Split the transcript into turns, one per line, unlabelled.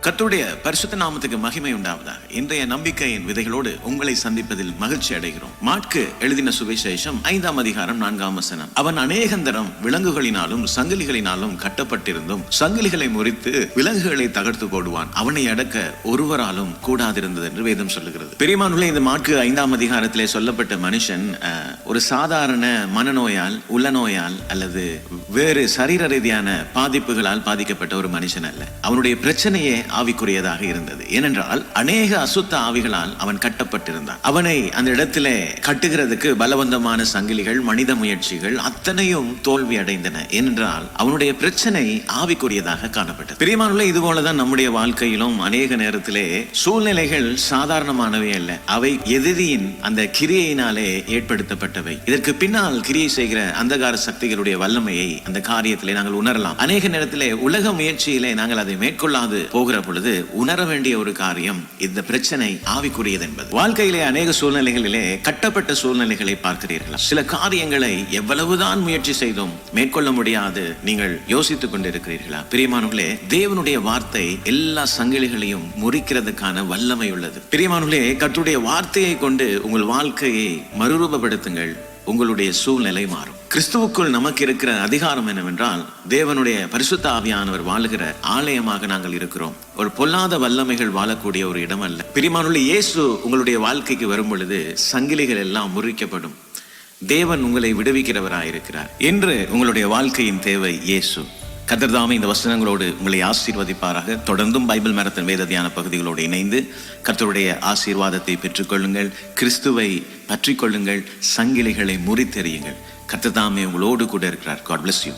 கர்த்தருடைய பரிசுத்த நாமத்துக்கு மகிமை உண்டாவதாக. இன்றைய நம்பிக்கையின் விதைகளோடு உங்களை சந்திப்பதில் மகிழ்ச்சி அடைகிறோம். மாற்கு எழுதின சுவிசேஷம் 5ஆம் அதிகாரம் 4ஆம் வசனம். அவன் அநேகந்தரம் விலங்குகளினாலும் சங்கிலிகளினாலும் கட்டப்பட்டிருந்தும் சங்கிலிகளை முறித்து விலங்குகளை தகர்த்து போடுவான், அவனை அடக்க ஒருவராலும் கூடாதிருந்தது என்று வேதம் சொல்லுகிறது. பெரியமானுள்ளே, இந்த மாற்கு 5ஆம் அதிகாரத்திலே சொல்லப்பட்ட மனுஷன் ஒரு சாதாரண மனநோயால், உளநோயால் அல்லது வேறு சரீர ரீதியான பாதிப்புகளால் பாதிக்கப்பட்ட ஒரு மனுஷன் அல்ல. அவனுடைய பிரச்சனையே ஆவிக்குரியதாக இருந்தது. ஏனென்றால் அநேக அசுத்த ஆவிகளால் அவன் கட்டப்பட்டிருந்தான். அவனை அந்த இடத்திலே கட்டுகிறதுக்கு பலவந்தமான சங்கிலிகள், மனித முயற்சிகள் அத்தனையும் தோல்வி அடைந்தன. ஏனென்றால் அவனுடைய பிரச்சனை ஆவிக்குரியதாக காணப்பட்டது. பிரியமானவர்களே, இது போலதான் நம்முடைய வாழ்க்கையிலும் அநேக நேரத்திலே சூழ்நிலைகள் சாதாரணமானவை அல்ல. அவை எதிரியின் அந்த கிரியையினாலே ஏற்படுத்தப்பட்டவை. இதற்கு பின்னால் கிரியை செய்கிற அந்தகார சக்திகளுடைய வல்லமையை அந்த காரியத்திலே நாங்கள் உணரலாம். அநேக நேரத்திலே உலக முயற்சியிலே நாங்கள் அதை மேற்கொள்ளாது போகிற பொழுது உணர வேண்டிய ஒரு காரியம், இந்த பிரச்சனை ஆவிக்குரியது என்பது. வாழ்க்கையிலே அநேக சூழ்நிலைகளிலே கட்டப்பட்ட சூழ்நிலைகளை பார்க்கிறீர்களா? சில காரியங்களை எவ்வளவுதான் முயற்சி செய்தும் மேற்கொள்ள முடியாது நீங்கள் யோசித்துக் கொண்டிருக்கிறீர்களா? பிரியமானவர்களே, தேவனுடைய வார்த்தை எல்லா சங்கிலிகளையும் முறிக்கிறதுக்கான வல்லமை உள்ளது. பிரியமானவர்களே, கர்த்தருடைய வார்த்தையை கொண்டு உங்கள் வாழ்க்கையை மறுரூபப்படுத்துங்கள். உங்களுடைய சூழ்நிலை மாறும். கிறிஸ்துவுக்குள் நமக்கு இருக்கிற அதிகாரம் என்னவென்றால், தேவனுடைய பரிசுத்த ஆவியானவர் வாழுகிற ஆலயமாக நாங்கள் இருக்கிறோம். ஒரு பொல்லாத வல்லமைகள் வாழக்கூடிய ஒரு இடம் அல்ல. பிரியமானவர்களே, இயேசு உங்களுடைய வாழ்க்கைக்கு வரும் பொழுது சங்கிலிகள் எல்லாம் முறிக்கப்படும். தேவன் உங்களை விடுவிக்கிறவராயிருக்கிறார். என்று உங்களுடைய வாழ்க்கையின் தேவை இயேசு. கர்த்தர் தாமே இந்த வசனங்களோடு உங்களை ஆசீர்வதிப்பாராக. தொடர்ந்தும் பைபிள் மரத்தின் வேத தியான பகுதிகளோடு இணைந்து கர்த்தருடைய ஆசீர்வாதத்தை பெற்றுக்கொள்ளுங்கள். கிறிஸ்துவை பற்றிக்கொள்ளுங்கள். சங்கிலிகளை முறித்தெறியுங்கள். கர்த்தர் தாமே உங்களோடு கூட இருக்கிறார். God bless you.